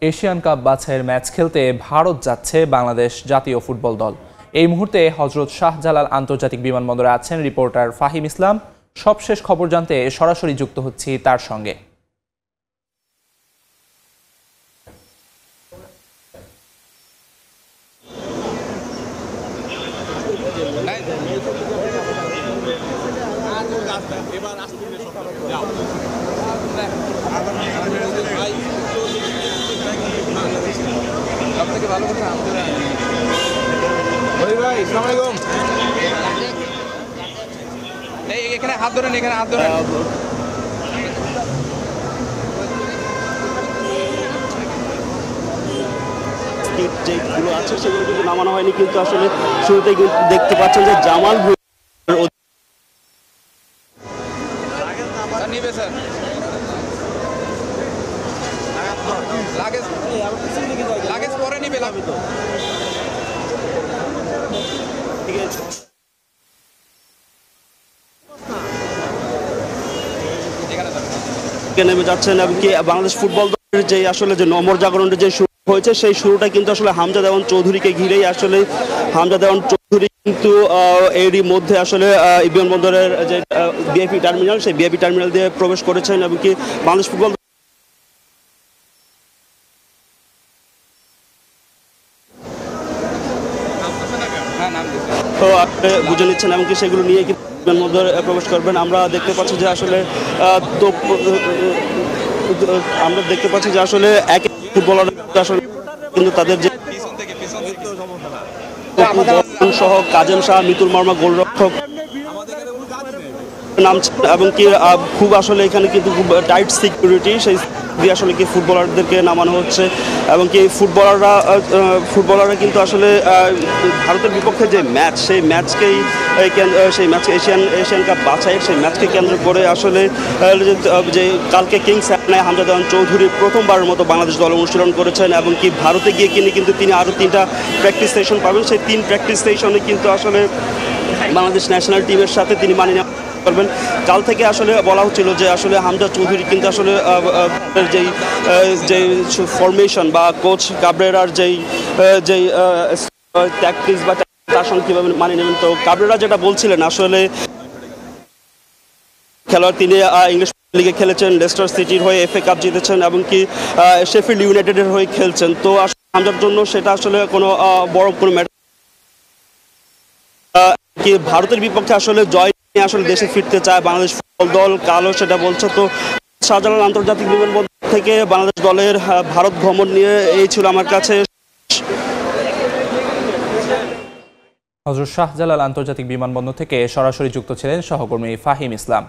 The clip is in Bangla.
এশিয়ান কাপ বাছাইয়ের ম্যাচ খেলতে ভারত যাচ্ছে বাংলাদেশ জাতীয় ফুটবল দল। এই মুহূর্তে হযরত শাহজালাল আন্তর্জাতিক বিমানবন্দরে আছেন রিপোর্টার ফাহিম ইসলাম। সবশেষ খবর জানতে সরাসরি যুক্ত হচ্ছি তার সঙ্গে। এখানে হাত ধরেন, এখানে হাত ধরেন। যেগুলো আছে সেগুলো কিন্তু নামানো হয়নি, কিন্তু আসলে শুরুতেই দেখতে পাচ্ছেন যে জামাল নিবে স্যার, লাগেজ পরে নিবে। নেমে যাচ্ছেন এবং কি বাংলাদেশ ফুটবল দলের যে আসলে যে নম্বর জাগরণের যে শুরু হয়েছে সেই শুরুটা কিন্তু আসলে হামজা দেওয়ান চৌধুরীকে ঘিরেই। আসলে হামজা দেওয়ান চৌধুরী কিন্তু এরই মধ্যে আসলে বিমানবন্দরের যে ভিআইপি টার্মিনাল, সেই ভিআইপি টার্মিনাল দিয়ে প্রবেশ করেছেন এবং কি বাংলাদেশ ফুটবল বুঝে নিচ্ছেন এবং কি সেগুলো নিয়ে কিন্তু বিমানবন্দরে প্রবেশ করবেন। আমরা দেখতে পাচ্ছি যে আসলে এক ফুটবলার আসলে কিন্তু তাদের যে সহ কাজেম শাহ, মিতুল মার্মা গোলরক্ষক নামছেন এবং কি খুব আসলে এখানে কিন্তু খুব টাইট সিকিউরিটি, সেই দিয়ে আসলে কি ফুটবলারদেরকে নামানো হচ্ছে এবং কি ফুটবলাররা কিন্তু আসলে ভারতের বিপক্ষে যে ম্যাচ, সেই ম্যাচকে এশিয়ান কাপ বাছাইয়ের সেই ম্যাচকে কেন্দ্র করে আসলে যে কালকে কিংস ইলেভেনে হামজা দেওয়ান চৌধুরী প্রথমবারের মতো বাংলাদেশ দলে অনুশীলন করেছেন এবং কি ভারতে গিয়ে কিন্তু তিনি আরও 3টা প্র্যাকটিস সেশন পাবেন। সেই 3 প্র্যাকটিস সেশনে কিন্তু আসলে বাংলাদেশ ন্যাশনাল টিমের সাথে তিনি মানিয়ে করবেন। কাল থেকে আসলে বলা হচ্ছিল যে আসলে হামজা চৌধুরী কিন্তু আসলে যেই ফরমেশন বা কোচ কাবরেরার যেই ট্যাকটিক্স বা তার সঙ্গে কীভাবে মানিয়ে নেবেন। তো কাবরেরা যেটা বলছিলেন, আসলে খেলোয়াড় তিনি ইংলিশ লিগে খেলেছেন, লেস্টার সিটির হয়ে FA কাপ জিতেছেন এবং কি শেফিল্ড ইউনাইটেডের হয়ে খেলছেন। তো আসলে হামজার জন্য সেটা আসলে কোনো বড় কোনো ম্যাটার কি ভারতের বিপক্ষে আসলে জয় নিয়ে আসলে দেশে ফিরতে চায় বাংলাদেশ ফুটবল দল, কালও সেটা বলছে। তো শাহজালাল আন্তর্জাতিক বিমানবন্দর থেকে বাংলাদেশ দলের ভারত ভ্রমণ নিয়ে এই ছিল আমার কাছে। হযরত শাহজালাল আন্তর্জাতিক বিমানবন্দর থেকে সরাসরি যুক্ত ছিলেন সহকর্মী ফাহিম ইসলাম।